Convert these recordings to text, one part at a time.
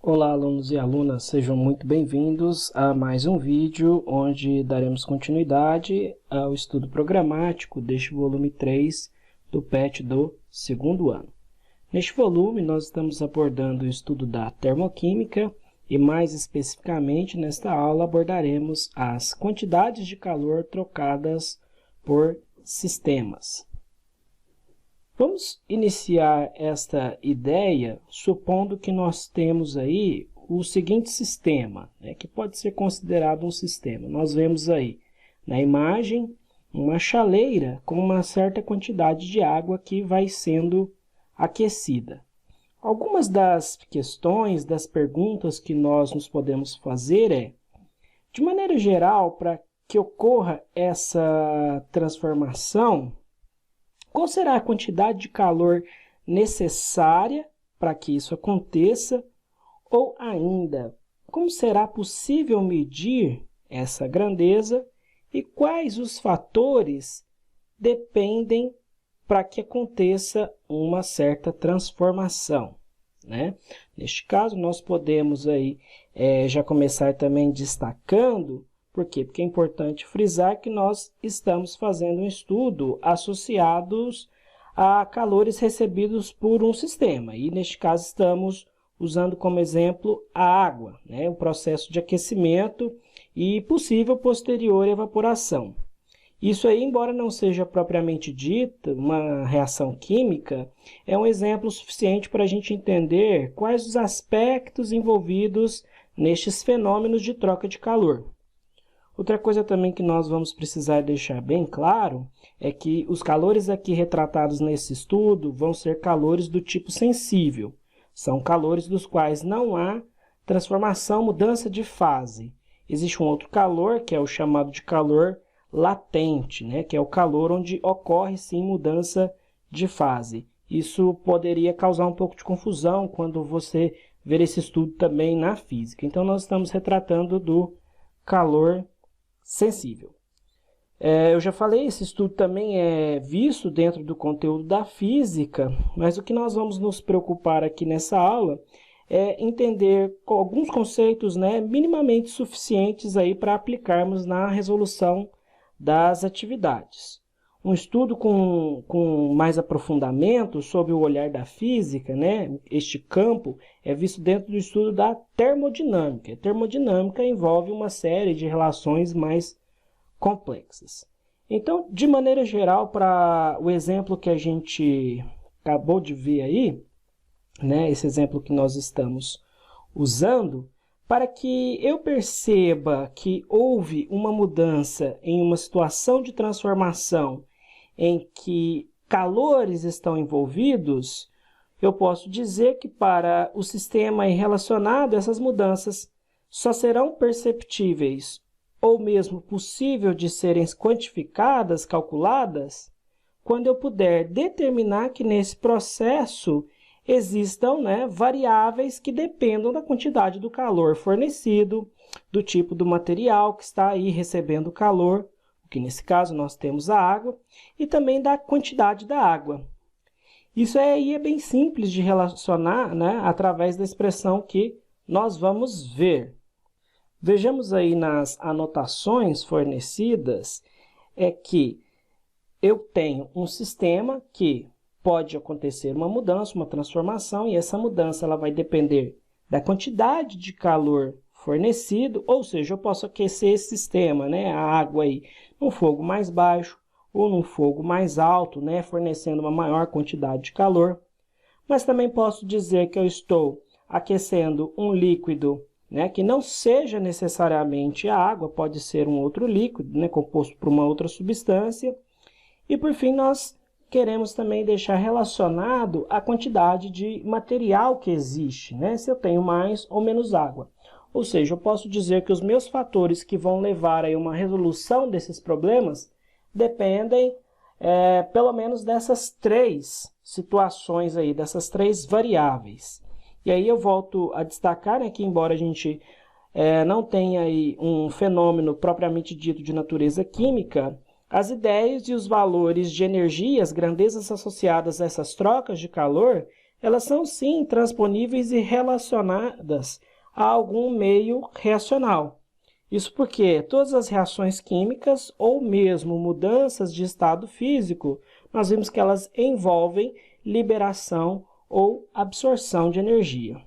Olá, alunos e alunas, sejam muito bem-vindos a mais um vídeo onde daremos continuidade ao estudo programático deste volume 3 do PET do segundo ano. Neste volume, nós estamos abordando o estudo da termoquímica e, mais especificamente, nesta aula abordaremos as quantidades de calor trocadas por sistemas. Vamos iniciar esta ideia supondo que nós temos aí o seguinte sistema, que pode ser considerado um sistema. Nós vemos aí na imagem uma chaleira com uma certa quantidade de água que vai sendo aquecida. Algumas das questões, das perguntas que nós nos podemos fazer de maneira geral, para que ocorra essa transformação, qual será a quantidade de calor necessária para que isso aconteça? Ou ainda, como será possível medir essa grandeza e quais os fatores dependem para que aconteça uma certa transformação, Neste caso, nós podemos aí, já começar também destacando. Por quê? Porque é importante frisar que nós estamos fazendo um estudo associados a calores recebidos por um sistema. E, neste caso, estamos usando como exemplo a água, o processo de aquecimento e possível posterior evaporação. Isso aí, embora não seja propriamente dita uma reação química, é um exemplo suficiente para a gente entender quais os aspectos envolvidos nestes fenômenos de troca de calor. Outra coisa também que nós vamos precisar deixar bem claro é que os calores aqui retratados nesse estudo vão ser calores do tipo sensível. São calores dos quais não há transformação, mudança de fase. Existe um outro calor, que é o chamado de calor latente, que é o calor onde ocorre sim mudança de fase. Isso poderia causar um pouco de confusão quando você ver esse estudo também na física. Então, nós estamos retratando do calor sensível. Eu já falei, esse estudo também é visto dentro do conteúdo da física, mas o que nós vamos nos preocupar aqui nessa aula é entender alguns conceitos minimamente suficientes aí para aplicarmos na resolução das atividades. Um estudo com mais aprofundamento sobre o olhar da física, este campo é visto dentro do estudo da termodinâmica. A termodinâmica envolve uma série de relações mais complexas. Então, de maneira geral, para o exemplo que a gente acabou de ver aí, esse exemplo que nós estamos usando, para que eu perceba que houve uma mudança em uma situação de transformação em que calores estão envolvidos, eu posso dizer que para o sistema relacionado, essas mudanças só serão perceptíveis ou mesmo possível de serem quantificadas, calculadas, quando eu puder determinar que nesse processo existam variáveis que dependam da quantidade do calor fornecido, do tipo do material que está aí recebendo calor, que nesse caso nós temos a água, e também da quantidade da água. Isso aí é bem simples de relacionar através da expressão que nós vamos ver. Vejamos aí nas anotações fornecidas, que eu tenho um sistema que pode acontecer uma mudança, uma transformação, e essa mudança ela vai depender da quantidade de calor fornecido, ou seja, eu posso aquecer esse sistema, a água aí, num fogo mais baixo ou num fogo mais alto, fornecendo uma maior quantidade de calor. Mas também posso dizer que eu estou aquecendo um líquido, que não seja necessariamente a água, pode ser um outro líquido, composto por uma outra substância. E por fim, nós queremos também deixar relacionado a quantidade de material que existe, se eu tenho mais ou menos água. Ou seja, eu posso dizer que os meus fatores que vão levar a uma resolução desses problemas dependem pelo menos dessas três situações aí, dessas três variáveis. E aí eu volto a destacar que embora a gente não tenha aí um fenômeno propriamente dito de natureza química, as ideias e os valores de energia, as grandezas associadas a essas trocas de calor, elas são sim transponíveis e relacionadas a algum meio reacional. Isso porque todas as reações químicas ou mesmo mudanças de estado físico, nós vimos que elas envolvem liberação ou absorção de energia.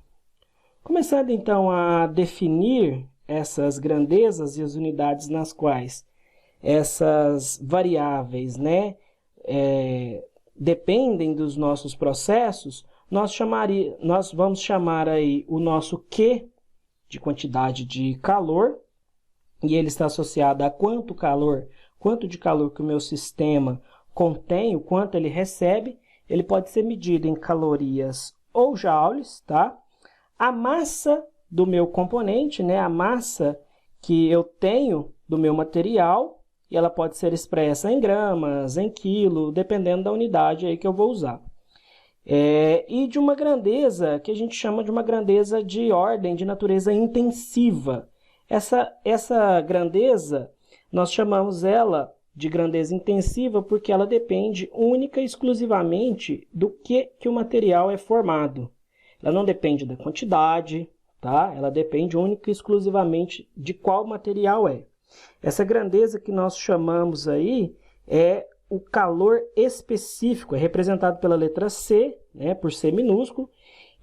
Começando então a definir essas grandezas e as unidades nas quais essas variáveis, dependem dos nossos processos, nós vamos chamar aí o nosso Q de quantidade de calor, e ele está associado a quanto de calor que o meu sistema contém, o quanto ele recebe. Ele pode ser medido em calorias ou joules, tá? A massa do meu componente, a massa que eu tenho do meu material, e ela pode ser expressa em gramas, em quilo, dependendo da unidade aí que eu vou usar. E de uma grandeza que a gente chama de uma grandeza de ordem de natureza intensiva. Essa grandeza, nós chamamos ela de grandeza intensiva porque ela depende única e exclusivamente do que o material é formado. Ela não depende da quantidade, tá? Ela depende única e exclusivamente de qual material é. Essa grandeza que nós chamamos aí é o calor específico, é representado pela letra C, por C minúsculo,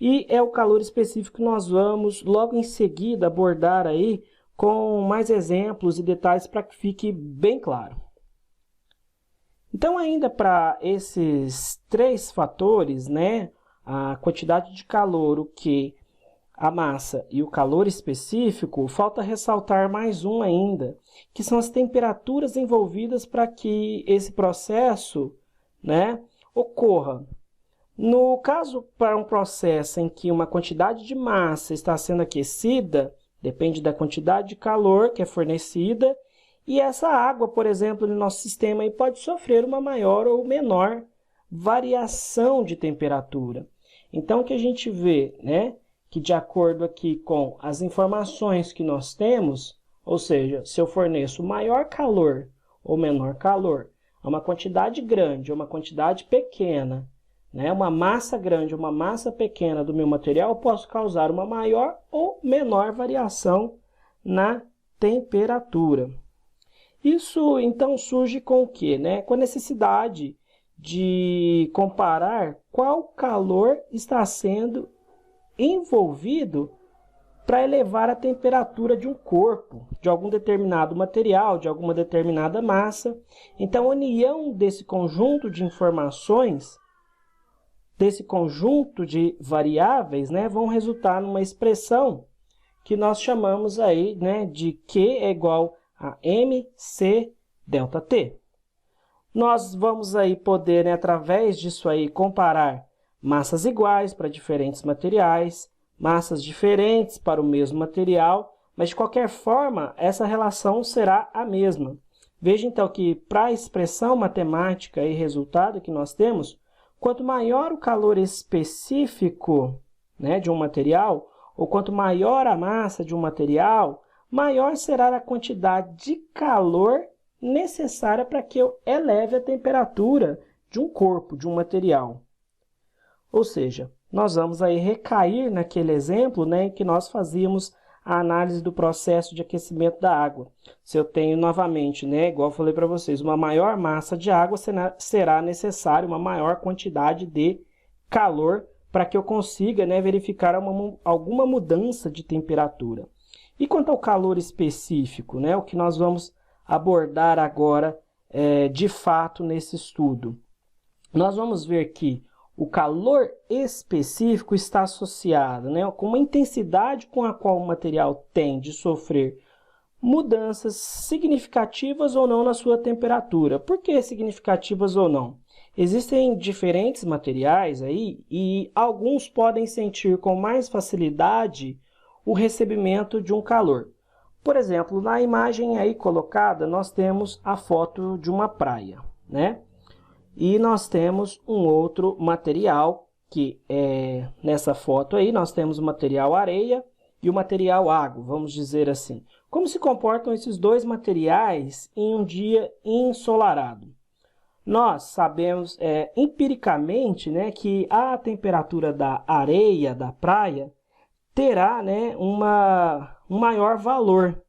e é o calor específico que nós vamos logo em seguida abordar aí com mais exemplos e detalhes para que fique bem claro. Então, ainda para esses três fatores, a quantidade de calor, o Q, a massa e o calor específico, falta ressaltar mais um ainda, que são as temperaturas envolvidas para que esse processo ocorra. No caso, para um processo em que uma quantidade de massa está sendo aquecida, depende da quantidade de calor que é fornecida, e essa água, por exemplo, no nosso sistema aí pode sofrer uma maior ou menor variação de temperatura. Então, o que a gente vê, que de acordo aqui com as informações que nós temos, ou seja, se eu forneço maior calor ou menor calor a uma quantidade grande ou uma quantidade pequena, uma massa grande ou uma massa pequena do meu material, eu posso causar uma maior ou menor variação na temperatura. Isso, então, surge com o quê? Com a necessidade de comparar qual calor está sendo envolvido para elevar a temperatura de um corpo, de algum determinado material, de alguma determinada massa. Então, a união desse conjunto de informações, desse conjunto de variáveis, vão resultar numa expressão que nós chamamos aí, de Q é igual a mc ΔT. Nós vamos aí poder, através disso aí, comparar massas iguais para diferentes materiais, massas diferentes para o mesmo material, mas de qualquer forma, essa relação será a mesma. Veja então que para a expressão matemática e resultado que nós temos, quanto maior o calor específico de um material, ou quanto maior a massa de um material, maior será a quantidade de calor necessária para que eu eleve a temperatura de um corpo, de um material. Ou seja, nós vamos aí recair naquele exemplo em que nós fazíamos a análise do processo de aquecimento da água. Se eu tenho novamente, igual eu falei para vocês, uma maior massa de água, será necessário uma maior quantidade de calor para que eu consiga verificar alguma mudança de temperatura. E quanto ao calor específico, o que nós vamos abordar agora de fato nesse estudo? Nós vamos ver que o calor específico está associado com uma intensidade com a qual o material tem de sofrer mudanças significativas ou não na sua temperatura. Por que significativas ou não? Existem diferentes materiais aí e alguns podem sentir com mais facilidade o recebimento de um calor. Por exemplo, na imagem aí colocada, nós temos a foto de uma praia, E nós temos um outro material, que é nessa foto aí, nós temos o material areia e o material água, vamos dizer assim. Como se comportam esses dois materiais em um dia ensolarado? nós sabemos empiricamente, né, que a temperatura da areia da praia terá, né, um maior valor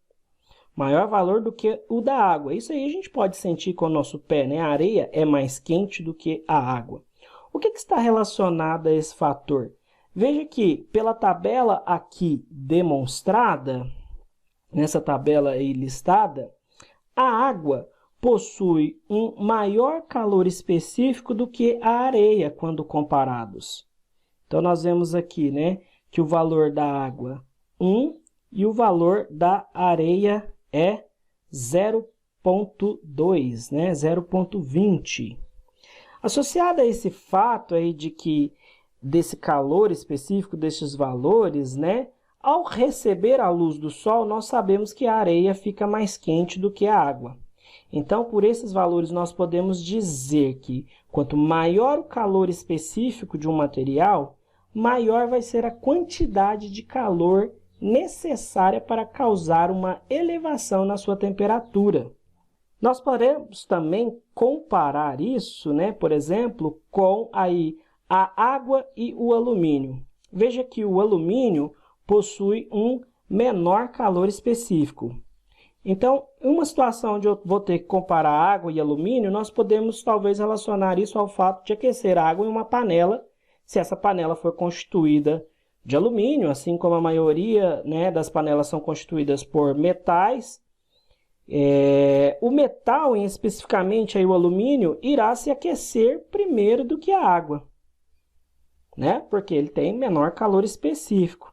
do que o da água. Isso aí a gente pode sentir com o nosso pé, né? A areia é mais quente do que a água. O que está relacionado a esse fator? Veja que pela tabela aqui demonstrada, nessa tabela aí listada, a água possui um maior calor específico do que a areia quando comparados. Então, nós vemos aqui, né, que o valor da água 1 e o valor da areia é 0,2, né, 0,20. Associado a esse fato aí de que desse calor específico, desses valores, né, ao receber a luz do sol, nós sabemos que a areia fica mais quente do que a água. Então, por esses valores, nós podemos dizer que quanto maior o calor específico de um material, maior vai ser a quantidade de calor necessária para causar uma elevação na sua temperatura. Nós podemos também comparar isso, né, por exemplo, com aí a água e o alumínio. Veja que o alumínio possui um menor calor específico. Então, em uma situação onde eu vou ter que comparar água e alumínio, nós podemos talvez relacionar isso ao fato de aquecer a água em uma panela, se essa panela for constituída de alumínio, assim como a maioria, né, das panelas são constituídas por metais. O metal, especificamente aí, o alumínio, irá se aquecer primeiro do que a água, né? Porque ele tem menor calor específico.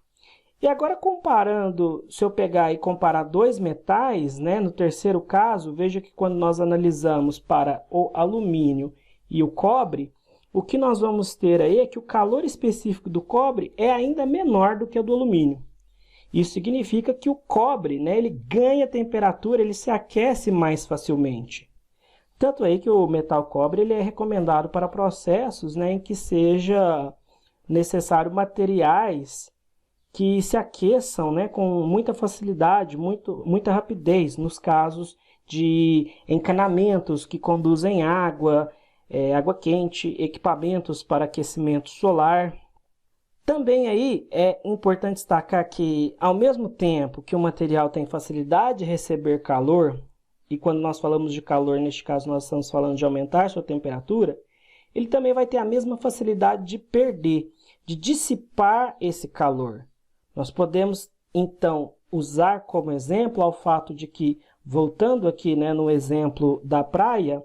E agora comparando, se eu pegar e comparar dois metais, né, no terceiro caso, veja que quando nós analisamos para o alumínio e o cobre, o que nós vamos ter aí é que o calor específico do cobre é ainda menor do que o do alumínio. Isso significa que o cobre, né, ele ganha temperatura, ele se aquece mais facilmente. Tanto aí que o metal cobre ele é recomendado para processos, né, em que seja necessário materiais que se aqueçam, né, com muita facilidade, muita rapidez, nos casos de encanamentos que conduzem água, água quente, equipamentos para aquecimento solar. Também aí é importante destacar que, ao mesmo tempo que o material tem facilidade de receber calor, e quando nós falamos de calor, neste caso nós estamos falando de aumentar sua temperatura, ele também vai ter a mesma facilidade de perder, de dissipar esse calor. Nós podemos, então, usar como exemplo ao fato de que, voltando aqui, né, no exemplo da praia,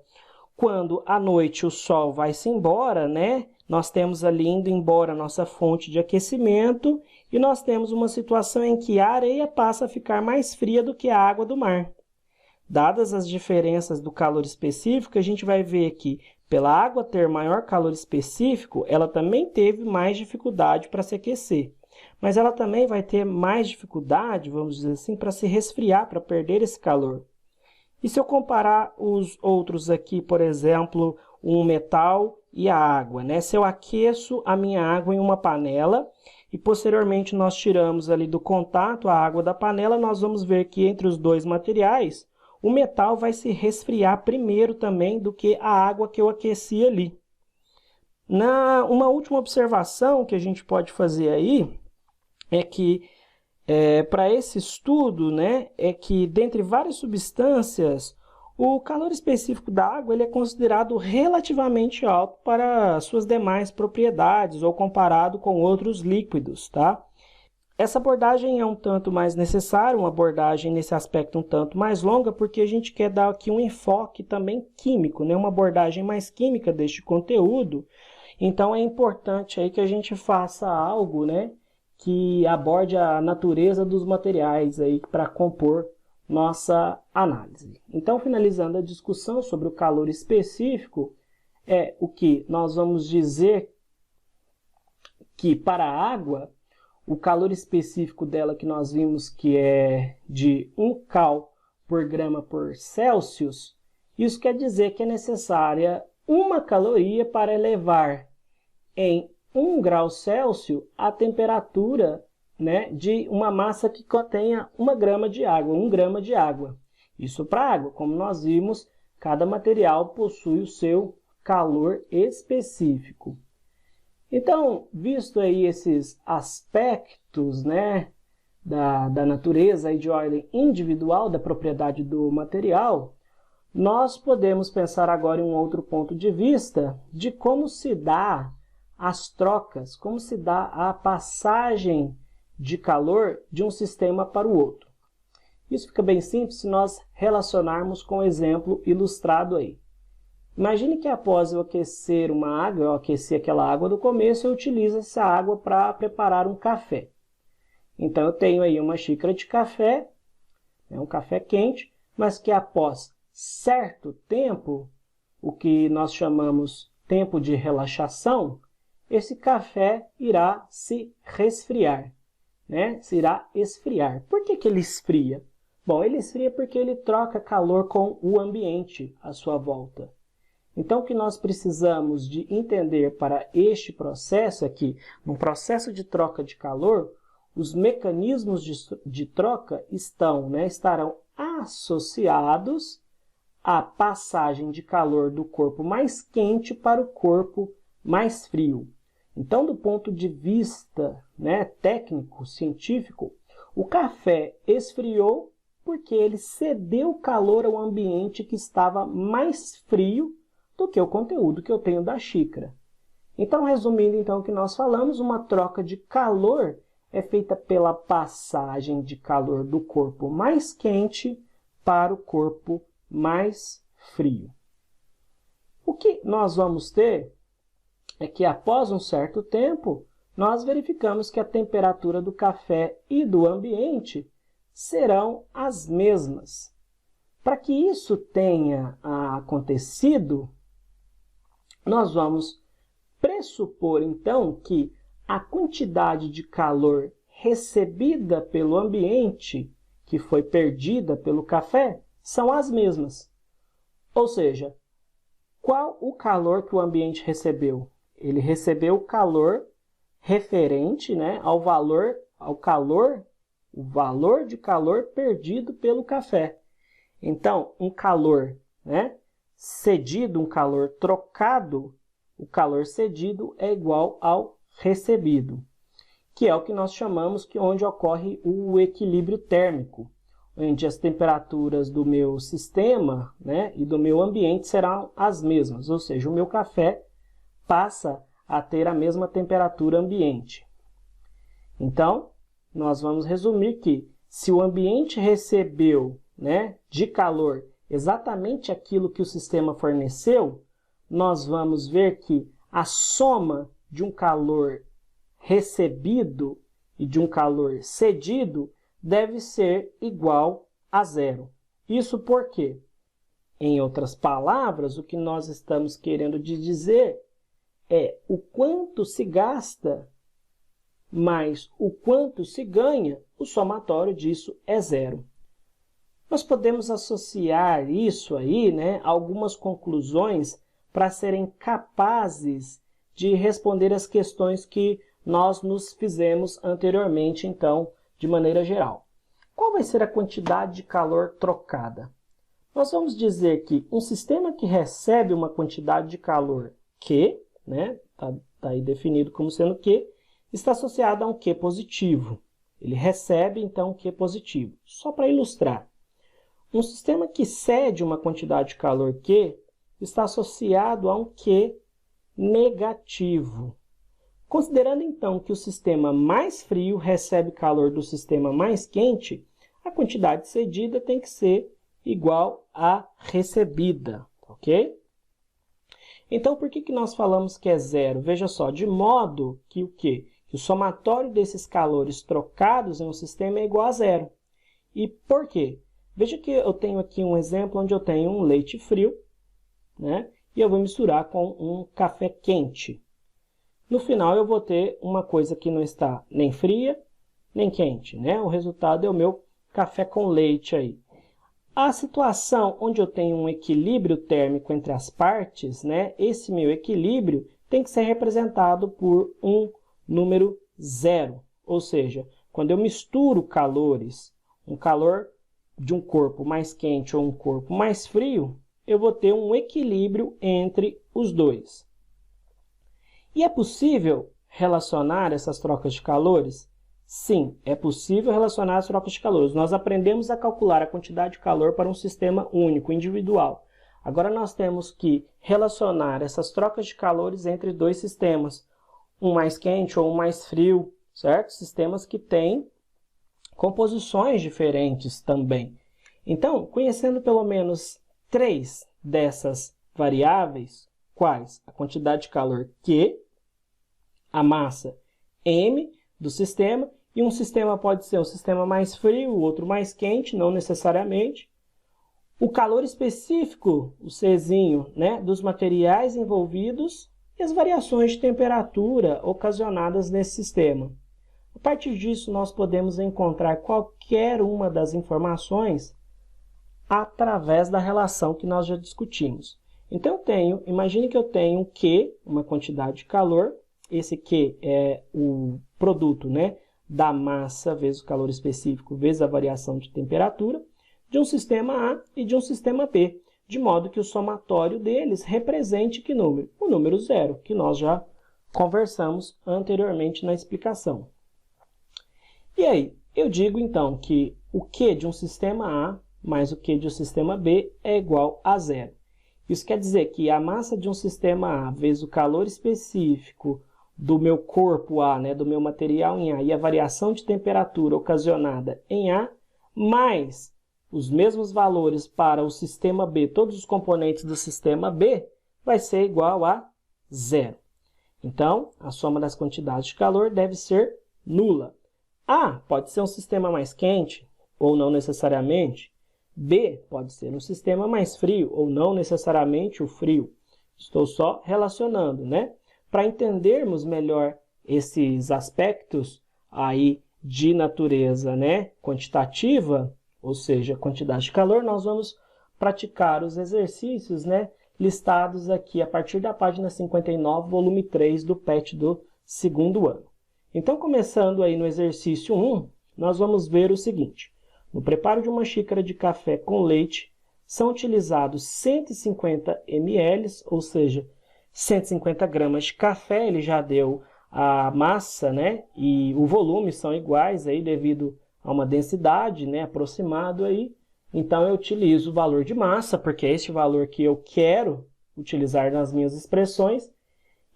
quando à noite o sol vai-se embora, né, nós temos ali indo embora a nossa fonte de aquecimento e nós temos uma situação em que a areia passa a ficar mais fria do que a água do mar. Dadas as diferenças do calor específico, a gente vai ver que, pela água ter maior calor específico, ela também teve mais dificuldade para se aquecer. Mas ela também vai ter mais dificuldade, vamos dizer assim, para se resfriar, para perder esse calor. E se eu comparar os outros aqui, por exemplo, um metal e a água, né? Se eu aqueço a minha água em uma panela e posteriormente nós tiramos ali do contato a água da panela, nós vamos ver que entre os dois materiais, o metal vai se resfriar primeiro também do que a água que eu aqueci ali. Uma última observação que a gente pode fazer aí é que para esse estudo, né, é que dentre várias substâncias, o calor específico da água ele é considerado relativamente alto para suas demais propriedades ou comparado com outros líquidos, tá? Essa abordagem é um tanto mais necessária, uma abordagem nesse aspecto um tanto mais longa, porque a gente quer dar aqui um enfoque também químico, né? Uma abordagem mais química deste conteúdo. Então é importante aí que a gente faça algo, né, que aborde a natureza dos materiais aí para compor nossa análise. Então, finalizando a discussão sobre o calor específico, é o que nós vamos dizer que para a água, o calor específico dela que nós vimos que é de 1 cal por grama por Celsius, isso quer dizer que é necessária 1 caloria para elevar em 1 grau Celsius a temperatura, né, de uma massa que contenha 1 grama de água, 1 grama de água. Isso para água, como nós vimos Cada material possui o seu calor específico. Então, visto aí esses aspectos, né, da natureza e de ordem individual da propriedade do material, nós podemos pensar agora em um outro ponto de vista de como se dá as trocas, como se dá a passagem de calor de um sistema para o outro. Isso fica bem simples se nós relacionarmos com o exemplo ilustrado aí. Imagine que após eu aquecer uma água, eu aqueci aquela água do começo, eu utilizo essa água para preparar um café. Então eu tenho aí uma xícara de café, um café quente, mas que após certo tempo, o que nós chamamos tempo de relaxação, esse café irá se resfriar, né? Se irá esfriar. Por que que ele esfria? Bom, ele esfria porque ele troca calor com o ambiente à sua volta. Então, o que nós precisamos de entender para este processo é que, no processo de troca de calor, os mecanismos de troca estarão associados à passagem de calor do corpo mais quente para o corpo mais frio. Então, do ponto de vista, técnico, científico, o café esfriou porque ele cedeu calor ao ambiente que estava mais frio do que o conteúdo que eu tenho da xícara. Então, resumindo então o que nós falamos, uma troca de calor é feita pela passagem de calor do corpo mais quente para o corpo mais frio. O que nós vamos ter é que após um certo tempo, nós verificamos que a temperatura do café e do ambiente serão as mesmas. Para que isso tenha acontecido, nós vamos pressupor, então, que a quantidade de calor recebida pelo ambiente, que foi perdida pelo café, são as mesmas. Ou seja, qual o calor que o ambiente recebeu? Ele recebeu o calor referente, ao valor de calor perdido pelo café. Então, um calor, cedido, um calor trocado, o calor cedido é igual ao recebido, que é o que nós chamamos onde ocorre o equilíbrio térmico, onde as temperaturas do meu sistema, e do meu ambiente serão as mesmas, ou seja, o meu café passa a ter a mesma temperatura ambiente. Então, nós vamos resumir que se o ambiente recebeu, de calor exatamente aquilo que o sistema forneceu, nós vamos ver que a soma de um calor recebido e de um calor cedido deve ser igual a zero. Isso por quê? Em outras palavras, o que nós estamos querendo dizer é o quanto se gasta mais o quanto se ganha, o somatório disso é zero. Nós podemos associar isso aí, a algumas conclusões para serem capazes de responder as questões que nós nos fizemos anteriormente, então, de maneira geral. Qual vai ser a quantidade de calor trocada? Nós vamos dizer que um sistema que recebe uma quantidade de calor Q, tá aí definido como sendo Q, está associado a um Q positivo. Ele recebe, então, um Q positivo. Só para ilustrar. Um sistema que cede uma quantidade de calor Q está associado a um Q negativo. Considerando, então, que o sistema mais frio recebe calor do sistema mais quente, a quantidade cedida tem que ser igual à recebida, ok? Então, por que nós falamos que é zero? Veja só, de modo que o quê? Que o somatório desses calores trocados em um sistema é igual a zero. E por quê? Veja que eu tenho aqui um exemplo onde eu tenho um leite frio, e eu vou misturar com um café quente. No final, eu vou ter uma coisa que não está nem fria, nem quente, O resultado é o meu café com leite aí. A situação onde eu tenho um equilíbrio térmico entre as partes, esse meu equilíbrio tem que ser representado por um número zero. Ou seja, quando eu misturo calores, um calor de um corpo mais quente ou um corpo mais frio, eu vou ter um equilíbrio entre os dois. E é possível relacionar essas trocas de calores? Sim, é possível relacionar as trocas de calores. Nós aprendemos a calcular a quantidade de calor para um sistema único, individual. Agora nós temos que relacionar essas trocas de calores entre dois sistemas, um mais quente ou um mais frio, certo? Sistemas que têm composições diferentes também. Então, conhecendo pelo menos 3 dessas variáveis, quais? A quantidade de calor Q, a massa M do sistema, e um sistema pode ser um sistema mais frio, o outro mais quente, não necessariamente. O calor específico, o Czinho, né, dos materiais envolvidos e as variações de temperatura ocasionadas nesse sistema. A partir disso, nós podemos encontrar qualquer uma das informações através da relação que nós já discutimos. Então, imagine que eu tenho um Q, uma quantidade de calor. Esse Q é o produto, né, da massa vezes o calor específico vezes a variação de temperatura de um sistema A e de um sistema B, de modo que o somatório deles represente que número? O número zero, que nós já conversamos anteriormente na explicação. E aí, eu digo então que o Q de um sistema A mais o Q de um sistema B é igual a zero. Isso quer dizer que a massa de um sistema A vezes o calor específico do meu corpo A, né, do meu material em A, e a variação de temperatura ocasionada em A, mais os mesmos valores para o sistema B, todos os componentes do sistema B, vai ser igual a zero. Então, a soma das quantidades de calor deve ser nula. A pode ser um sistema mais quente, ou não necessariamente. B pode ser um sistema mais frio, ou não necessariamente o frio. Estou só relacionando, né? Para entendermos melhor esses aspectos aí de natureza, né, quantitativa, ou seja, quantidade de calor, nós vamos praticar os exercícios, né, listados aqui a partir da página 59, volume 3 do PET do segundo ano. Então, começando aí no exercício 1, nós vamos ver o seguinte. No preparo de uma xícara de café com leite, são utilizados 150 ml, ou seja, 150 gramas de café, ele já deu a massa, né, e o volume são iguais aí devido a uma densidade, né, aproximado aí. Então eu utilizo o valor de massa, porque é esse valor que eu quero utilizar nas minhas expressões.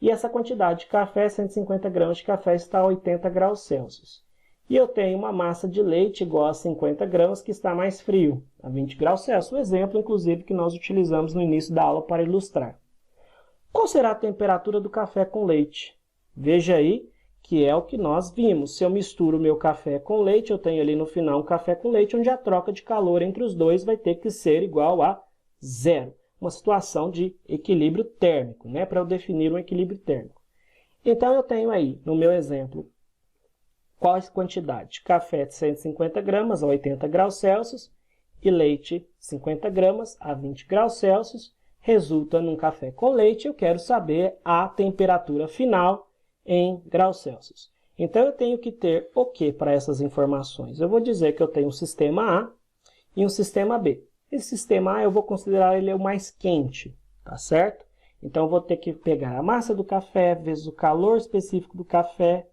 E essa quantidade de café, 150 gramas de café, está a 80 graus Celsius. E eu tenho uma massa de leite igual a 50 gramas, que está mais frio, a 20 graus Celsius. O exemplo, inclusive, que nós utilizamos no início da aula para ilustrar. Qual será a temperatura do café com leite? Veja aí que é o que nós vimos. Se eu misturo o meu café com leite, eu tenho ali no final um café com leite, onde a troca de calor entre os dois vai ter que ser igual a zero. Uma situação de equilíbrio térmico, né? Para eu definir um equilíbrio térmico. Então, eu tenho aí, no meu exemplo, qual a quantidade de café de 150 gramas a 80 graus Celsius e leite 50 gramas a 20 graus Celsius. Resulta num café com leite, eu quero saber a temperatura final em graus Celsius. Então, eu tenho que ter o que para essas informações? Eu vou dizer que eu tenho um sistema A e um sistema B. Esse sistema A eu vou considerar ele o mais quente, tá certo? Então, eu vou ter que pegar a massa do café vezes o calor específico do café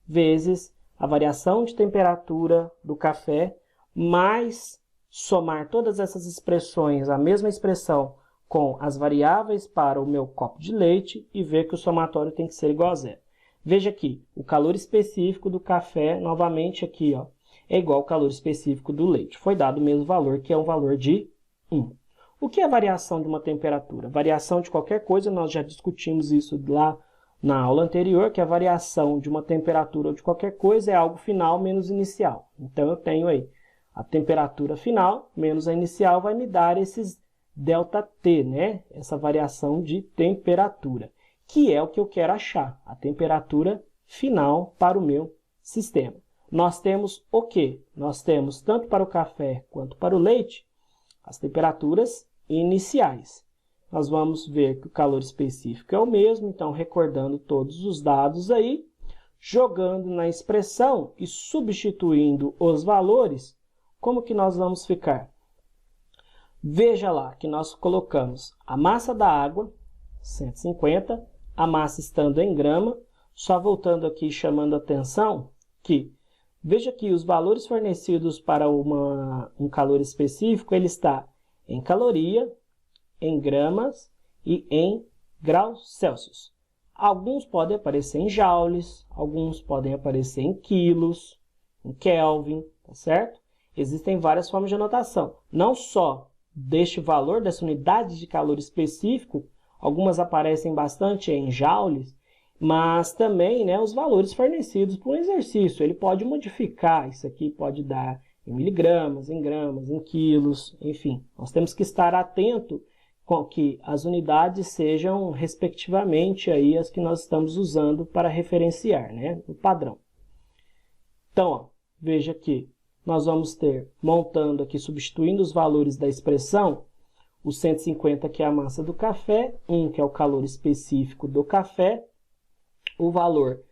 vezes a variação de temperatura do café, mais somar todas essas expressões, a mesma expressão, com as variáveis para o meu copo de leite e ver que o somatório tem que ser igual a zero. Veja aqui, o calor específico do café, novamente aqui, ó, é igual ao calor específico do leite. Foi dado o mesmo valor, que é um valor de 1. O que é a variação de uma temperatura? Variação de qualquer coisa, nós já discutimos isso lá na aula anterior, que a variação de uma temperatura ou de qualquer coisa é algo final menos inicial. Então, eu tenho aí a temperatura final menos a inicial vai me dar esses ΔT, né? Essa variação de temperatura, que é o que eu quero achar, a temperatura final para o meu sistema. Nós temos o quê? Nós temos, tanto para o café quanto para o leite, as temperaturas iniciais. Nós vamos ver que o calor específico é o mesmo, então, recordando todos os dados aí, jogando na expressão e substituindo os valores, como que nós vamos ficar? Veja lá que nós colocamos a massa da água, 150, a massa estando em grama, só voltando aqui chamando a atenção que, veja que os valores fornecidos para um calor específico, ele está em caloria, em gramas e em graus Celsius. Alguns podem aparecer em joules, alguns podem aparecer em quilos, em Kelvin, tá certo? Existem várias formas de anotação. Não só deste valor, dessa unidade de calor específico, algumas aparecem bastante em joules, mas também, né, os valores fornecidos para um exercício. Ele pode modificar, isso aqui pode dar em miligramas, em gramas, em quilos, enfim. Nós temos que estar atento com que as unidades sejam, respectivamente, aí, as que nós estamos usando para referenciar, né, o padrão. Então, ó, veja que nós vamos ter, montando aqui, substituindo os valores da expressão, o 150 que é a massa do café, 1 que é o calor específico do café, o valor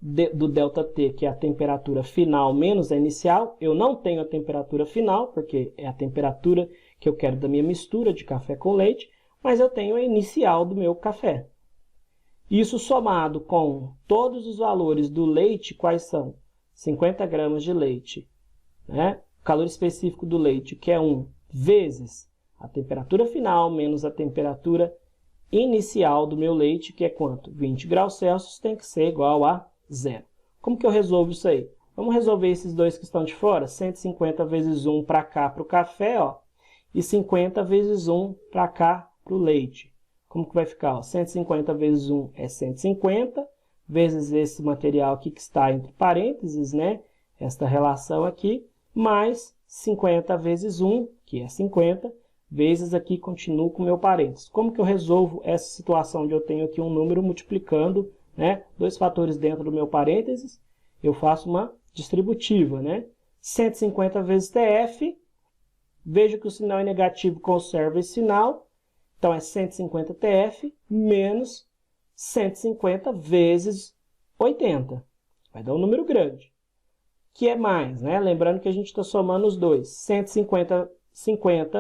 do ΔT, que é a temperatura final menos a inicial. Eu não tenho a temperatura final, porque é a temperatura que eu quero da minha mistura de café com leite, mas eu tenho a inicial do meu café. Isso somado com todos os valores do leite, quais são? 50 gramas de leite, né? O calor específico do leite, que é 1, vezes a temperatura final menos a temperatura inicial do meu leite, que é quanto? 20 graus Celsius, tem que ser igual a 0. Como que eu resolvo isso aí? Vamos resolver esses dois que estão de fora? 150 vezes 1 para cá, para o café, ó, e 50 vezes 1 para cá, para o leite. Como que vai ficar? Ó, 150 vezes 1 é 150, vezes esse material aqui que está entre parênteses, né? Esta relação aqui, mais 50 vezes 1, que é 50, vezes aqui continuo com o meu parênteses. Como que eu resolvo essa situação onde eu tenho aqui um número multiplicando, né, dois fatores dentro do meu parênteses? Eu faço uma distributiva, né? 150 vezes TF, vejo que o sinal é negativo, conservo esse sinal, então é 150 TF menos 150 vezes 80. Vai dar um número grande, que é mais, né? Lembrando que a gente está somando os dois. 150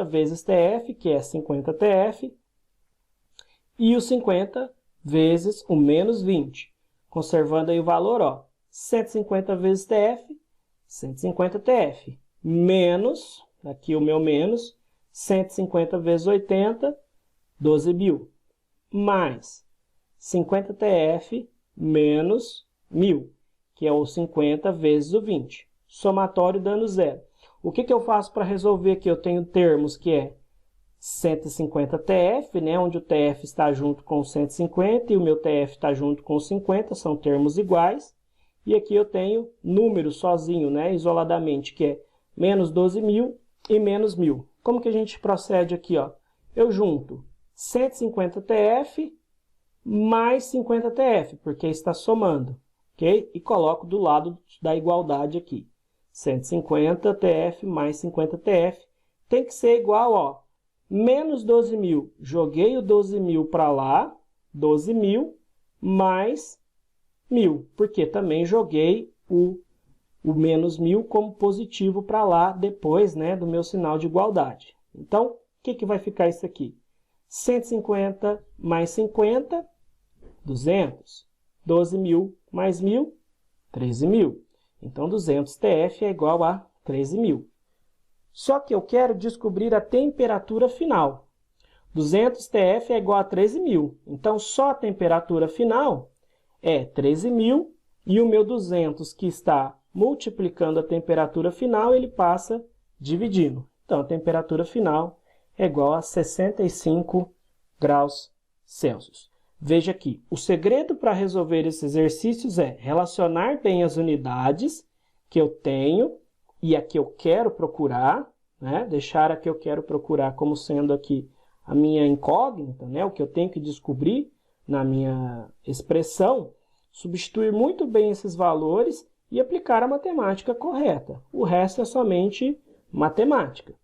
vezes TF, que é 50 TF, e o 50 vezes o menos 20. Conservando aí o valor, ó, 150 vezes TF, 150 TF, menos, aqui o meu menos, 150 vezes 80, 12.000, mais 50 TF menos 1.000, que é o 50 vezes o 20. Somatório dando 0. O que eu faço para resolver aqui? Eu tenho termos que é 150 TF, né, onde o TF está junto com o 150 e o meu TF está junto com o 50, são termos iguais. E aqui eu tenho número sozinho, né, isoladamente, que é menos 12.000 e menos 1.000. Como que a gente procede aqui? Ó? Eu junto 150 TF mais 50 TF, porque está somando, ok? E coloco do lado da igualdade aqui. 150 TF mais 50 TF tem que ser igual, ó, menos 12.000. Joguei o 12.000 para lá, 12.000 mais 1.000, porque também joguei o menos 1.000 como positivo para lá depois, né, do meu sinal de igualdade. Então, o que vai ficar isso aqui? 150 mais 50, 200. 12.000 mais 1.000, 13.000. Então, 200 TF é igual a 13.000. Só que eu quero descobrir a temperatura final. 200 TF é igual a 13.000. Então, só a temperatura final é 13.000 e o meu 200, que está multiplicando a temperatura final, ele passa dividindo. Então, a temperatura final é igual a 65 graus Celsius. Veja aqui, o segredo para resolver esses exercícios é relacionar bem as unidades que eu tenho e a que eu quero procurar, né? Deixar a que eu quero procurar como sendo aqui a minha incógnita, né? O que eu tenho que descobrir na minha expressão, substituir muito bem esses valores e aplicar a matemática correta. O resto é somente matemática.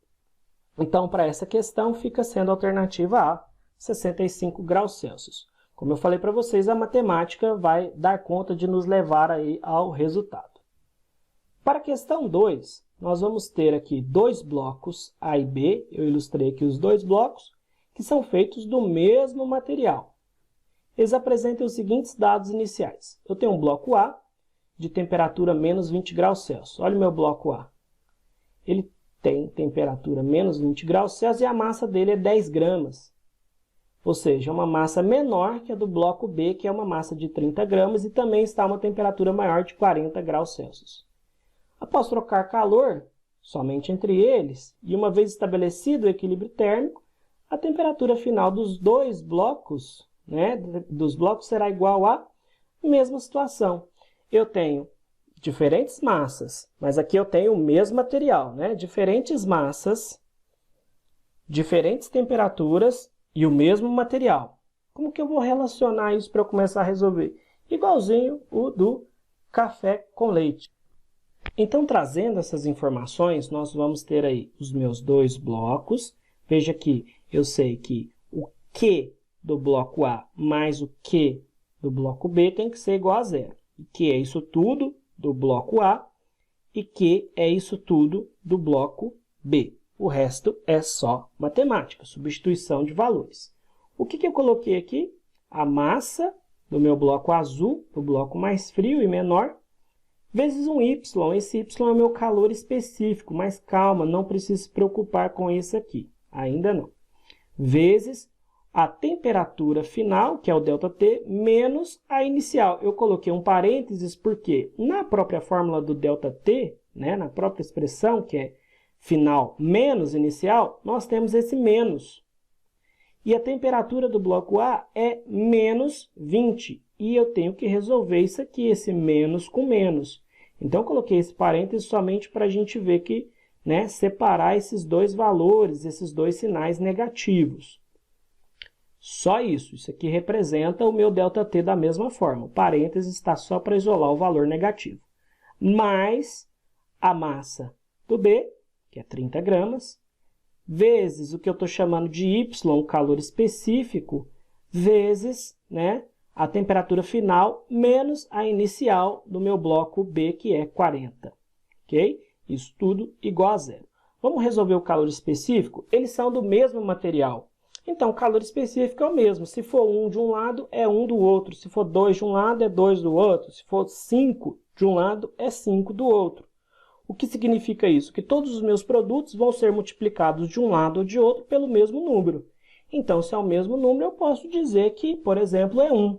Então, para essa questão, fica sendo a alternativa A, 65 graus Celsius. Como eu falei para vocês, a matemática vai dar conta de nos levar aí ao resultado. Para a questão 2, nós vamos ter aqui dois blocos A e B, eu ilustrei aqui os dois blocos, que são feitos do mesmo material. Eles apresentam os seguintes dados iniciais. Eu tenho um bloco A, de temperatura menos 20 graus Celsius. Olha o meu bloco A. Ele tem temperatura menos 20 graus Celsius e a massa dele é 10 gramas. Ou seja, é uma massa menor que a do bloco B, que é uma massa de 30 gramas, e também está a uma temperatura maior de 40 graus Celsius. Após trocar calor, somente entre eles, e uma vez estabelecido o equilíbrio térmico, a temperatura final dos dois blocos, será igual à mesma situação. Eu tenho diferentes massas, mas aqui eu tenho o mesmo material, diferentes massas, diferentes temperaturas e o mesmo material. Como que eu vou relacionar isso para eu começar a resolver? Igualzinho o do café com leite. Então, trazendo essas informações, nós vamos ter aí os meus dois blocos. Veja que eu sei que o Q do bloco A mais o Q do bloco B tem que ser igual a zero. E Q é isso tudo do bloco A e Q é isso tudo do bloco B. O resto é só matemática, substituição de valores. O que eu coloquei aqui? A massa do meu bloco azul, do bloco mais frio e menor, vezes um Y. Esse Y é o meu calor específico, mas calma, não precisa se preocupar com isso aqui, ainda não. Vezes a temperatura final, que é o ΔT, menos a inicial. Eu coloquei um parênteses porque na própria fórmula do ΔT, na própria expressão, que é final menos inicial, nós temos esse menos. E a temperatura do bloco A é menos 20. E eu tenho que resolver isso aqui, esse menos com menos. Então, eu coloquei esse parênteses somente para a gente ver que, separar esses dois valores, esses dois sinais negativos. Só isso. Isso aqui representa o meu ΔT da mesma forma. O parênteses está só para isolar o valor negativo. Mais a massa do B, que é 30 gramas, vezes o que eu estou chamando de Y, o calor específico, vezes a temperatura final menos a inicial do meu bloco B, que é 40. Ok? Isso tudo igual a zero. Vamos resolver o calor específico? Eles são do mesmo material. Então, o calor específico é o mesmo. Se for 1 de um lado, é 1 do outro. Se for 2 de um lado, é 2 do outro. Se for 5 de um lado, é 5 do outro. O que significa isso? Que todos os meus produtos vão ser multiplicados de um lado ou de outro pelo mesmo número. Então, se é o mesmo número, eu posso dizer que, por exemplo, é 1.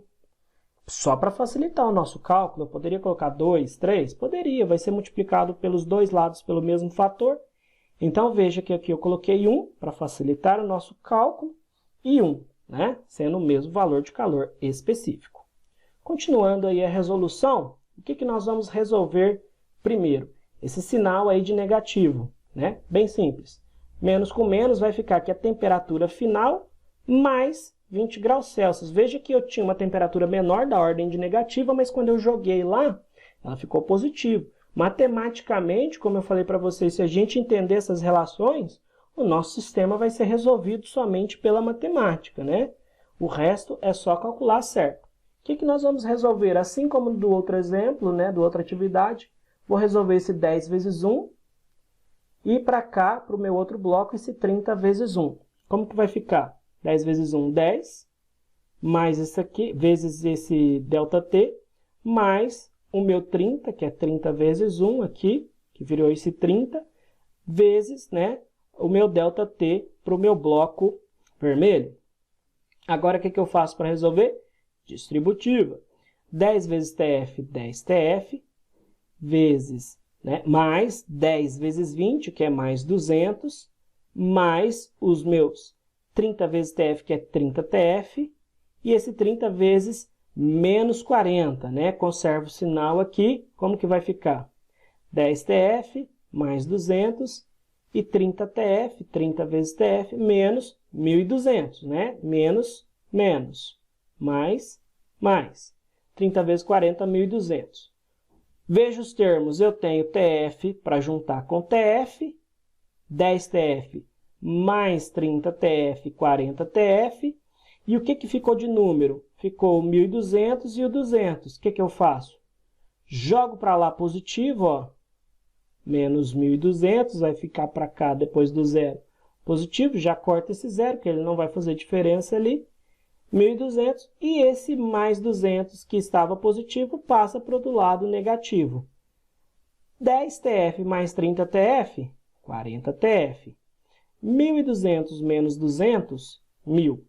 Só para facilitar o nosso cálculo, eu poderia colocar 2, 3? Poderia, vai ser multiplicado pelos dois lados pelo mesmo fator. Então, veja que aqui eu coloquei 1 para facilitar o nosso cálculo e 1, sendo o mesmo valor de calor específico. Continuando aí a resolução, o que nós vamos resolver primeiro? Esse sinal aí de negativo, bem simples. Menos com menos vai ficar aqui a temperatura final mais 20 graus Celsius. Veja que eu tinha uma temperatura menor da ordem de negativa, mas quando eu joguei lá, ela ficou positiva. Matematicamente, como eu falei para vocês, se a gente entender essas relações, o nosso sistema vai ser resolvido somente pela matemática, O resto é só calcular certo. O que nós vamos resolver? Assim como do outro exemplo, do outra atividade, vou resolver esse 10 vezes 1 e para cá, para o meu outro bloco, esse 30 vezes 1. Como que vai ficar? 10 vezes 1, 10, mais isso aqui, vezes esse ΔT, mais o meu 30, que é 30 vezes 1 aqui, que virou esse 30, vezes o meu ΔT para o meu bloco vermelho. Agora, o que eu faço para resolver? Distributiva. 10 vezes TF, 10 TF, vezes, mais 10 vezes 20, que é mais 200, mais os meus 30 vezes TF, que é 30 TF, e esse 30 vezes menos 40, Conservo o sinal aqui, como que vai ficar? 10 TF mais 200 e 30 TF, 30 vezes TF, menos 1.200, Menos, menos, mais, mais. 30 vezes 40, 1.200. Veja os termos, eu tenho TF para juntar com TF, 10 TF mais 30 TF, 40 TF, e o que ficou de número? Ficou o 1.200 e o 200. O que eu faço? Jogo para lá positivo, menos 1.200, vai ficar para cá depois do zero positivo, já corta esse zero, que ele não vai fazer diferença ali, 1.200, e esse mais 200 que estava positivo passa para o outro lado negativo. 10 TF mais 30 TF, 40 TF. 1.200 menos 200, 1.000.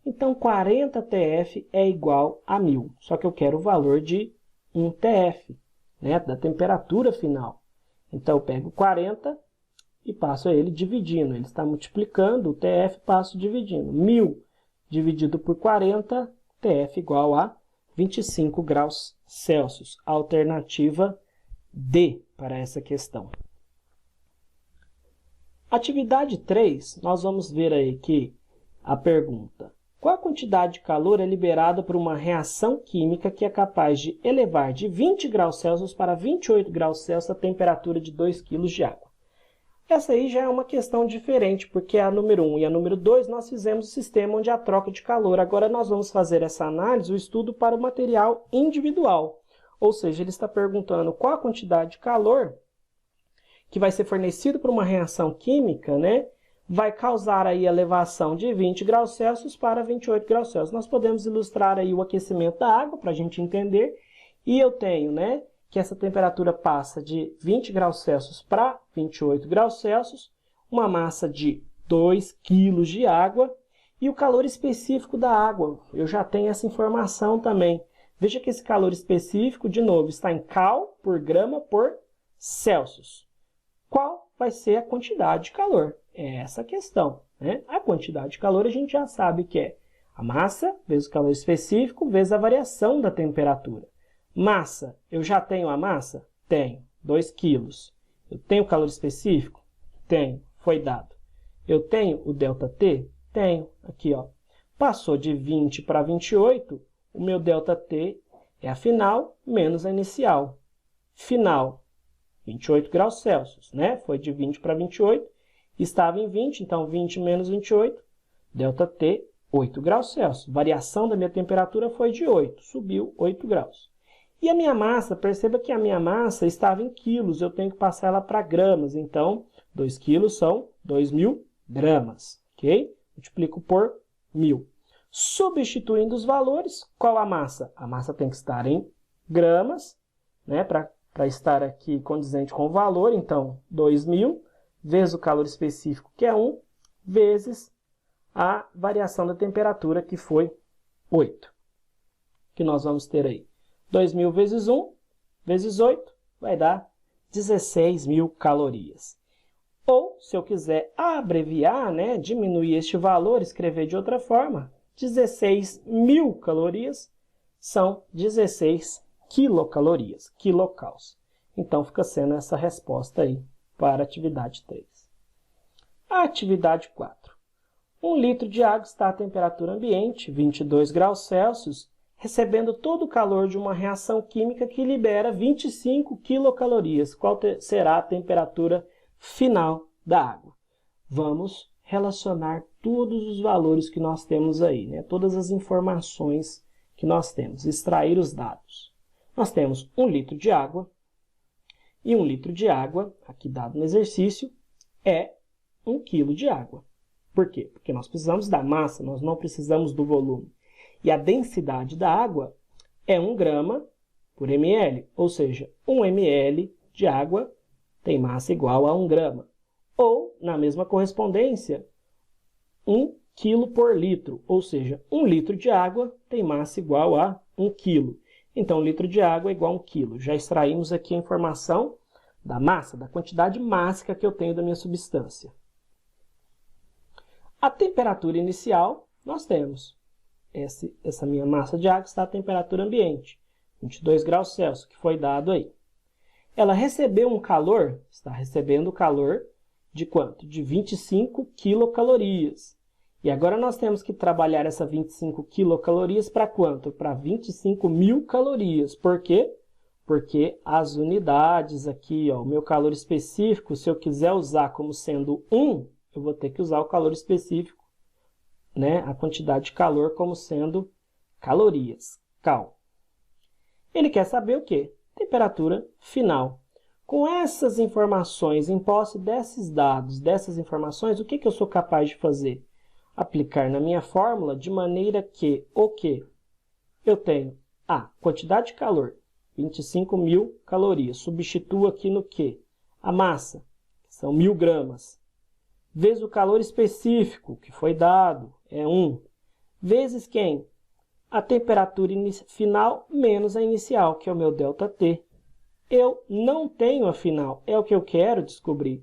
Então, 40 TF é igual a 1.000. Só que eu quero o valor de 1 TF, né, da temperatura final. Então, eu pego 40 e passo ele dividindo. Ele está multiplicando, o TF passo dividindo. 1.000 dividido por 40, TF igual a 25 graus Celsius. Alternativa D para essa questão. Atividade 3, nós vamos ver aí que a pergunta: qual a quantidade de calor é liberada por uma reação química que é capaz de elevar de 20 graus Celsius para 28 graus Celsius a temperatura de 2 kg de água? Essa aí já é uma questão diferente, porque a número 1 e a número 2 nós fizemos o sistema onde há troca de calor. Agora nós vamos fazer essa análise, o estudo para o material individual. Ou seja, ele está perguntando qual a quantidade de calor que vai ser fornecido por uma reação química, né, vai causar aí a elevação de 20 graus Celsius para 28 graus Celsius. Nós podemos ilustrar aí o aquecimento da água para a gente entender. E eu tenho, né, que essa temperatura passa de 20 graus Celsius para 28 graus Celsius, uma massa de 2 kg de água e o calor específico da água. Eu já tenho essa informação também. Veja que esse calor específico, de novo, está em cal por grama por Celsius. Qual vai ser a quantidade de calor? É essa a questão, né? A quantidade de calor a gente já sabe que é a massa vezes o calor específico vezes a variação da temperatura. Massa, eu já tenho a massa? Tenho, 2 quilos. Eu tenho o calor específico? Tenho, foi dado. Eu tenho o ΔT? Tenho, aqui ó. Passou de 20 para 28, o meu ΔT é a final menos a inicial. Final, 28 graus Celsius, né? Foi de 20 para 28, estava em 20, então 20 menos 28, ΔT, 8 graus Celsius. Variação da minha temperatura foi de 8, subiu 8 graus. E a minha massa, perceba que a minha massa estava em quilos, eu tenho que passar ela para gramas, então 2 quilos são 2.000 gramas, ok? Multiplico por 1.000. Substituindo os valores, qual a massa? A massa tem que estar em gramas, né, para estar aqui condizente com o valor, então 2.000 vezes o calor específico, que é 1, vezes a variação da temperatura, que foi 8. Que nós vamos ter aí? 2.000 vezes 1, vezes 8, vai dar 16.000 calorias. Ou, se eu quiser abreviar, né, diminuir este valor, escrever de outra forma, 16.000 calorias são 16 quilocalorias, quilocals. Então, fica sendo essa resposta aí para a atividade 3. A atividade 4. 1 litro de água está a temperatura ambiente, 22 graus Celsius, recebendo todo o calor de uma reação química que libera 25 quilocalorias. Qual será a temperatura final da água? Vamos relacionar todos os valores que nós temos aí, né? Todas as informações que nós temos, extrair os dados. Nós temos 1 litro de água, e 1 litro de água, aqui dado no exercício, é 1 quilo de água. Por quê? Porque nós precisamos da massa, nós não precisamos do volume. E a densidade da água é 1 grama por ml, ou seja, 1 ml de água tem massa igual a 1 grama. Ou, na mesma correspondência, 1 quilo por litro, ou seja, 1 litro de água tem massa igual a 1 quilo. Então, 1 litro de água é igual a 1 quilo. Já extraímos aqui a informação da massa, da quantidade mássica que eu tenho da minha substância. A temperatura inicial, nós temos. Essa minha massa de água está à temperatura ambiente, 22 graus Celsius, que foi dado aí. Ela recebeu um calor, está recebendo o calor de quanto? De 25 quilocalorias. E agora nós temos que trabalhar essa 25 quilocalorias para quanto? Para 25.000 calorias. Por quê? Porque as unidades aqui, ó, o meu calor específico, se eu quiser usar como sendo 1, eu vou ter que usar o calor específico, né, a quantidade de calor como sendo calorias, cal. Ele quer saber o quê? Temperatura final. Com essas informações, em posse desses dados, dessas informações, o que eu sou capaz de fazer? Aplicar na minha fórmula de maneira que o que? Eu tenho a quantidade de calor, 25.000 calorias. Substituo aqui no que? A massa, que são 1.000 gramas. Vezes o calor específico, que foi dado, é 1. Vezes quem? A temperatura final menos a inicial, que é o meu ΔT. Eu não tenho a final, é o que eu quero descobrir.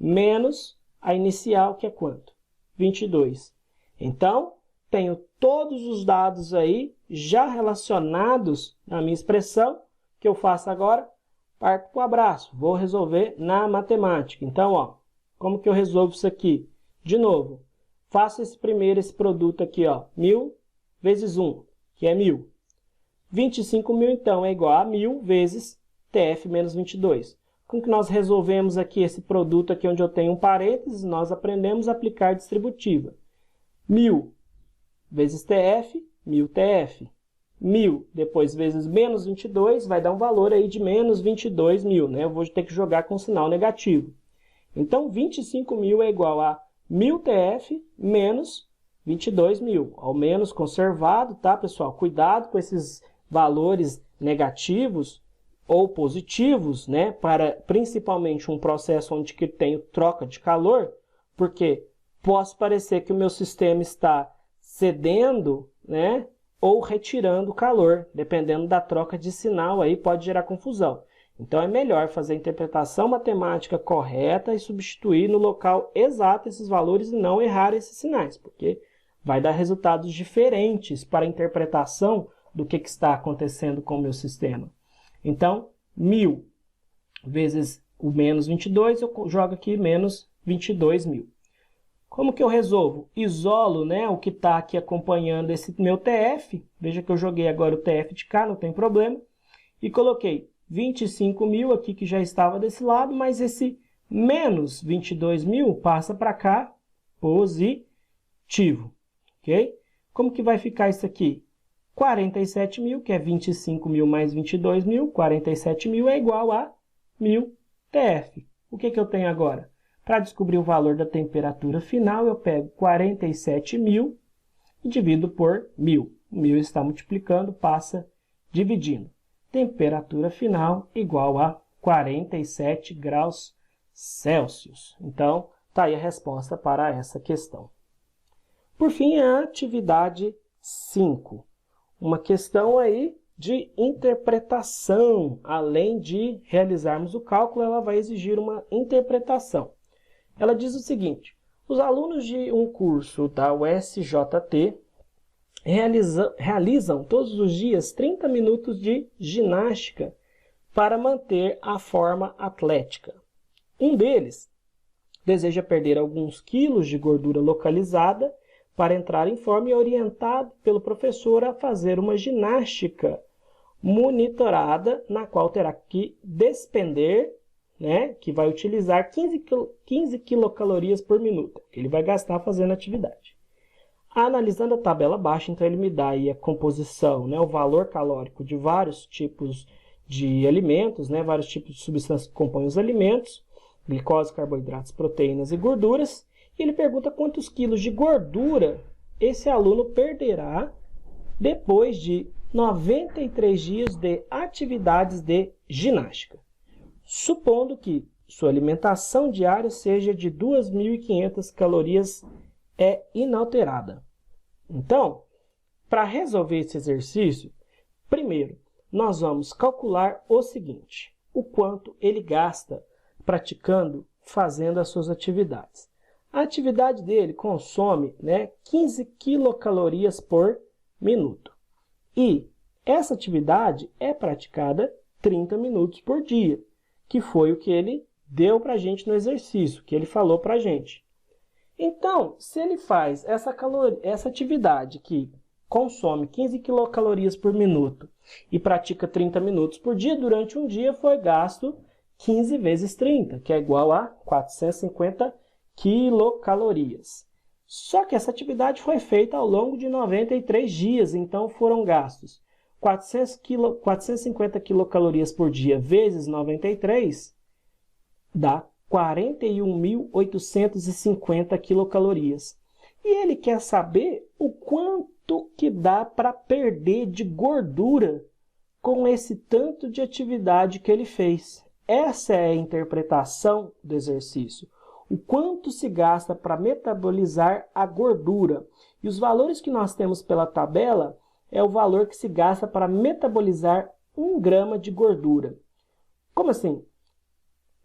Menos a inicial, que é quanto? 22. Então, tenho todos os dados aí já relacionados na minha expressão. O que eu faço agora? Parto para o abraço. Vou resolver na matemática. Então, ó, como que eu resolvo isso aqui? De novo, faço esse produto aqui, ó, 1.000 vezes 1, que é 1.000. 25.000, então, é igual a 1.000 vezes TF menos 22. Como que nós resolvemos aqui esse produto aqui onde eu tenho um parênteses? Nós aprendemos a aplicar distributiva. 1.000 vezes TF, 1.000 TF. 1.000 depois vezes menos 22 vai dar um valor aí de menos 22.000, né? Eu vou ter que jogar com sinal negativo. Então, 25.000 é igual a 1.000 TF menos 22.000. Ao menos conservado, tá, pessoal? Cuidado com esses valores negativos ou positivos, né? Para principalmente um processo onde que tenho troca de calor, porque posso parecer que o meu sistema está cedendo, né? Ou retirando calor, dependendo da troca de sinal, aí pode gerar confusão. Então, é melhor fazer a interpretação matemática correta e substituir no local exato esses valores e não errar esses sinais, porque vai dar resultados diferentes para a interpretação do que está acontecendo com o meu sistema. Então, 1.000 vezes o menos 22, eu jogo aqui menos 22.000. Como que eu resolvo? Isolo, né, o que está aqui acompanhando esse meu TF. Veja que eu joguei agora o TF de cá, não tem problema. E coloquei 25.000 aqui, que já estava desse lado, mas esse menos 22.000 passa para cá, positivo. Ok? Como que vai ficar isso aqui? 47.000, que é 25.000 mais 22.000, 47.000 é igual a 1.000 TF. O que eu tenho agora? Para descobrir o valor da temperatura final, eu pego 47.000 e divido por 1.000. O 1.000 está multiplicando, passa dividindo. Temperatura final igual a 47 graus Celsius. Então, está aí a resposta para essa questão. Por fim, a atividade 5. Uma questão aí de interpretação. Além de realizarmos o cálculo, ela vai exigir uma interpretação. Ela diz o seguinte: os alunos de um curso da USJT realizam todos os dias 30 minutos de ginástica para manter a forma atlética. Um deles deseja perder alguns quilos de gordura localizada para entrar em forma e é orientado pelo professor a fazer uma ginástica monitorada, na qual terá que despender, né, que vai utilizar 15 quilocalorias por minuto, que ele vai gastar fazendo atividade. Analisando a tabela abaixo, então ele me dá aí a composição, né, o valor calórico de vários tipos de alimentos, né, vários tipos de substâncias que compõem os alimentos, glicose, carboidratos, proteínas e gorduras. E ele pergunta quantos quilos de gordura esse aluno perderá depois de 93 dias de atividades de ginástica, supondo que sua alimentação diária seja de 2.500 calorias inalterada. Então, para resolver esse exercício, primeiro, nós vamos calcular o seguinte: o quanto ele gasta praticando, fazendo as suas atividades. A atividade dele consome, né, 15 quilocalorias por minuto. E essa atividade é praticada 30 minutos por dia, que foi o que ele deu para a gente no exercício, que ele falou para a gente. Então, se ele faz essa atividade que consome 15 quilocalorias por minuto e pratica 30 minutos por dia, durante um dia foi gasto 15 vezes 30, que é igual a 450 quilocalorias. Só que essa atividade foi feita ao longo de 93 dias, então foram gastos 450 quilocalorias por dia vezes 93 dá 41.850 quilocalorias. E ele quer saber o quanto que dá para perder de gordura com esse tanto de atividade que ele fez. Essa é a interpretação do exercício. O quanto se gasta para metabolizar a gordura. E os valores que nós temos pela tabela é o valor que se gasta para metabolizar 1 grama de gordura. Como assim?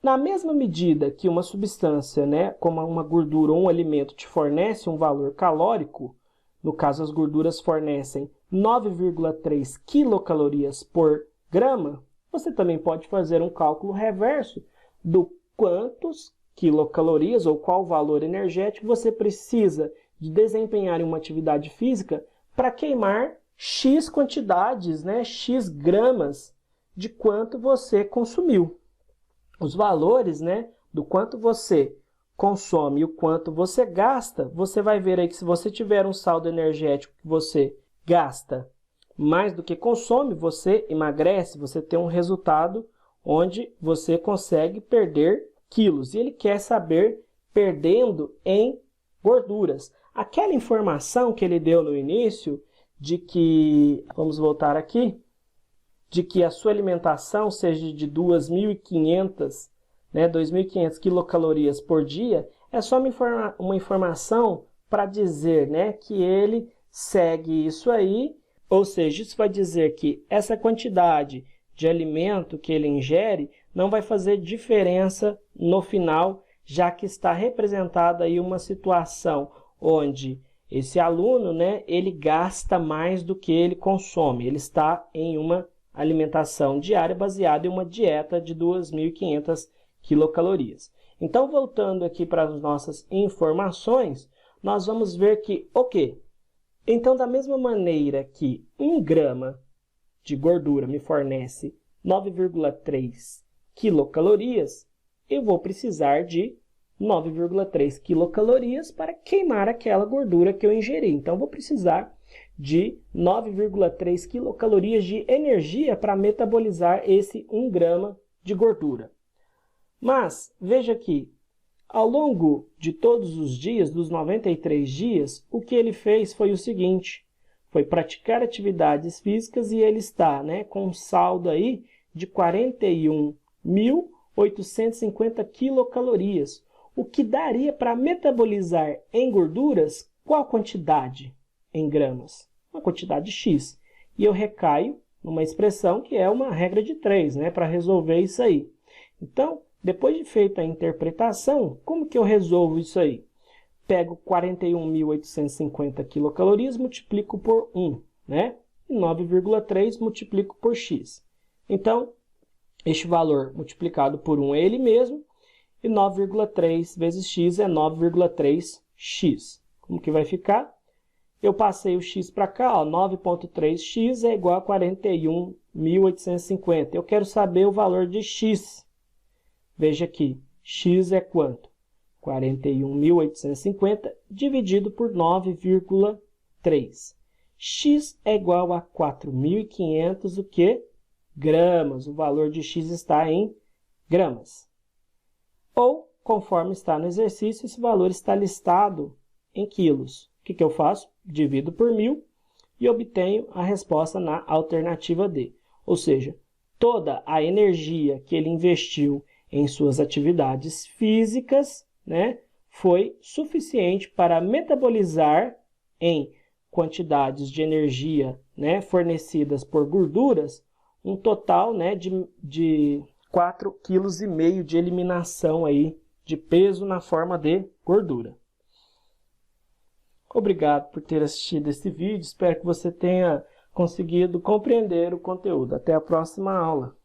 Na mesma medida que uma substância, né, como uma gordura ou um alimento, te fornece um valor calórico, no caso as gorduras fornecem 9,3 quilocalorias por grama, você também pode fazer um cálculo reverso do quantos quilocalorias ou qual valor energético você precisa de desempenhar em uma atividade física para queimar X quantidades, né, X gramas de quanto você consumiu. Os valores, né, do quanto você consome e o quanto você gasta, você vai ver aí que se você tiver um saldo energético que você gasta mais do que consome, você emagrece, você tem um resultado onde você consegue perder quilos. E ele quer saber perdendo em gorduras. Aquela informação que ele deu no início de que, vamos voltar aqui, de que a sua alimentação seja de 2.500, né, 2.500 quilocalorias por dia, é só uma informação para dizer, né, que ele segue isso aí, ou seja, isso vai dizer que essa quantidade de alimento que ele ingere não vai fazer diferença no final, já que está representada aí uma situação onde esse aluno, né, ele gasta mais do que ele consome, ele está em uma alimentação diária baseada em uma dieta de 2.500 quilocalorias. Então, voltando aqui para as nossas informações, nós vamos ver que, ok, então da mesma maneira que 1 grama de gordura me fornece 9,3 quilocalorias, eu vou precisar de 9,3 quilocalorias para queimar aquela gordura que eu ingeri. Então, vou precisar de 9,3 quilocalorias de energia para metabolizar esse 1 grama de gordura. Mas, veja aqui, ao longo de todos os dias, dos 93 dias, o que ele fez foi o seguinte, foi praticar atividades físicas e ele está, né, com um saldo aí de 41.850 quilocalorias, o que daria para metabolizar em gorduras qual quantidade? Em gramas, uma quantidade X. E eu recaio numa expressão que é uma regra de 3, né, para resolver isso aí. Então, depois de feita a interpretação, como que eu resolvo isso aí? Pego 41.850 quilocalorias, multiplico por 1, né? E 9,3 multiplico por X. Então, este valor multiplicado por 1 é ele mesmo, e 9,3 vezes X é 9,3X. Como que vai ficar? Eu passei o x para cá, 9,3x é igual a 41.850. Eu quero saber o valor de x. Veja aqui, x é quanto? 41.850 dividido por 9,3. X é igual a 4.500 o quê? Gramas. O valor de x está em gramas. Ou, conforme está no exercício, esse valor está listado em quilos. O que eu faço? Divido por 1.000 e obtenho a resposta na alternativa D. Ou seja, toda a energia que ele investiu em suas atividades físicas, né, foi suficiente para metabolizar em quantidades de energia, né, fornecidas por gorduras, um total, né, de 4,5 kg de eliminação aí de peso na forma de gordura. Obrigado por ter assistido esse vídeo, espero que você tenha conseguido compreender o conteúdo. Até a próxima aula.